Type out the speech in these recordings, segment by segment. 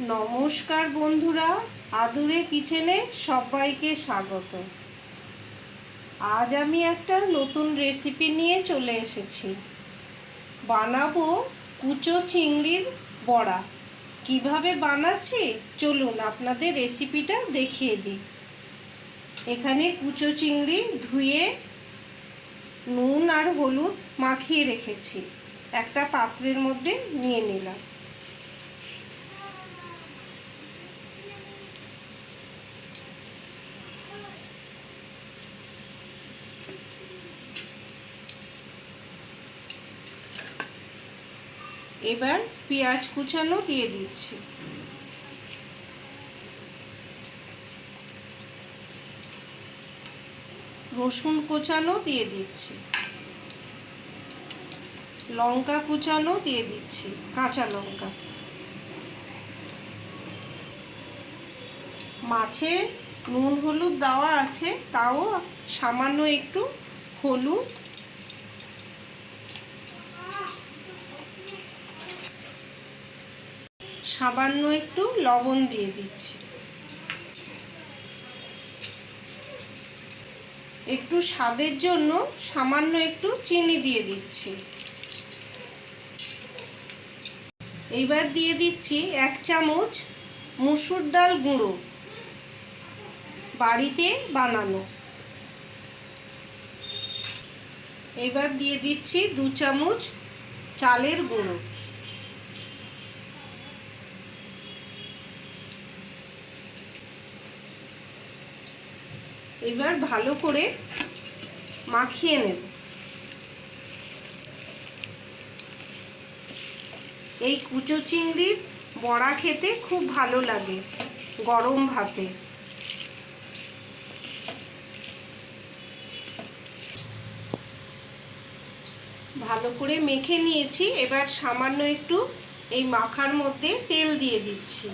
নমস্কার বন্ধুরা, আদুরে কিচেনে সবাইকে স্বাগত। আজ আমি একটা নতুন রেসিপি নিয়ে চলে এসেছি। বানাবো কুচো চিংড়ির বড়া। কিভাবে বানাচ্ছি চলুন আপনাদের রেসিপিটা দেখিয়ে দিই। এখানে কুচো চিংড়ি ধুয়ে নুন আর হলুদ মাখিয়ে রেখেছি, একটা পাত্রের মধ্যে নিয়ে নিলাম। এবার পেঁয়াজ কুচানো দিয়ে দিচ্ছি, রসুন কুচানো দিয়ে দিচ্ছি, লঙ্কা কুচানো দিয়ে দিচ্ছি, কাঁচা লঙ্কা। মাছে নুন হলুদ দেওয়া আছে, তাও সামান্য একটু হলুদ, সামান্য একটু লবণ দিয়ে দিচ্ছি, একটু স্বাদের জন্য সামান্য একটু চিনি দিয়ে দিচ্ছি। এইবার দিয়ে দিচ্ছি 1 চামচ মুসুর ডাল গুঁড়ো, বাড়িতে বানানো। এবার দিয়ে দিচ্ছি 2 চামচ চালের গুঁড়ো। এবার ভালো করে মাখিয়ে নেব। এই কুচো চিংড়ির বড়া খেতে খুব ভালো লাগে গরম ভাতে। ভালো করে মেখে নিয়েছি। এবার সামান্য একটু এই মাখার মধ্যে তেল দিয়ে দিচ্ছি।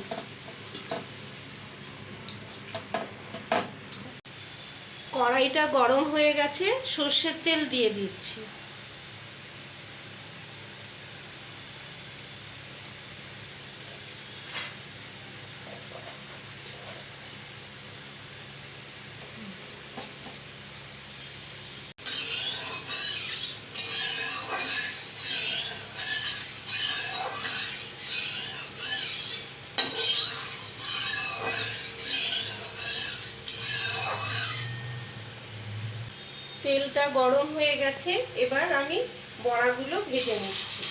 কড়াইটা গরম হয়ে গেছে, সর্ষের তেল দিয়ে দিচ্ছি। তেলটা গরম হয়ে গেছে, এবার আমি বড়াগুলো ভেজে নিচ্ছি।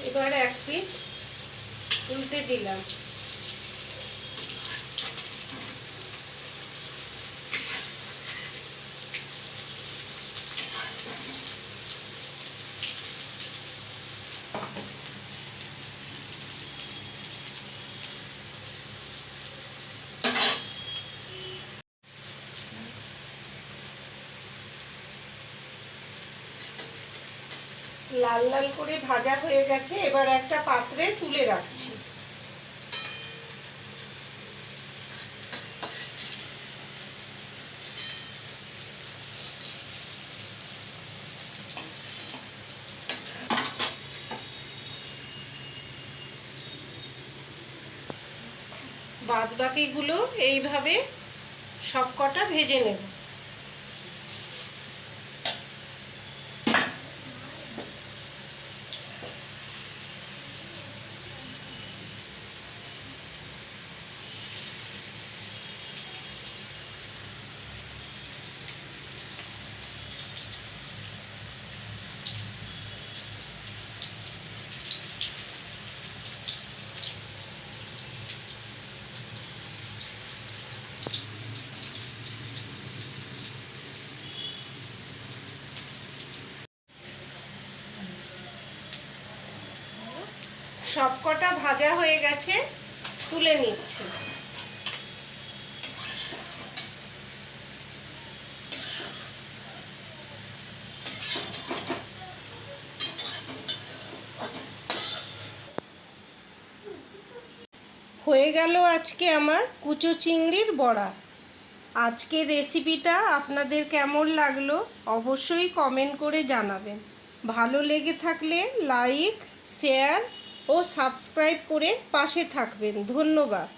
এবার এক পিঠ উল্টে দিলাম। লাল লাল করে ভাজা হয়ে গেছে, এবার একটা পাত্রে তুলে রাখছি। বাদবাকিগুলো এইভাবে সবকটা ভেজে নেব। সবকটা ভাজা হয়ে গেছে, তুলে নিচ্ছি। হয়ে গেল আজকে আমার কুচো চিংড়ির বড়া। আজকের রেসিপিটা আপনাদের কেমন লাগলো অবশ্যই কমেন্ট করে জানাবেন। ভালো লেগে থাকলে লাইক, শেয়ার ও সাবস্ক্রাইব করে পাশে থাকবেন। ধন্যবাদ।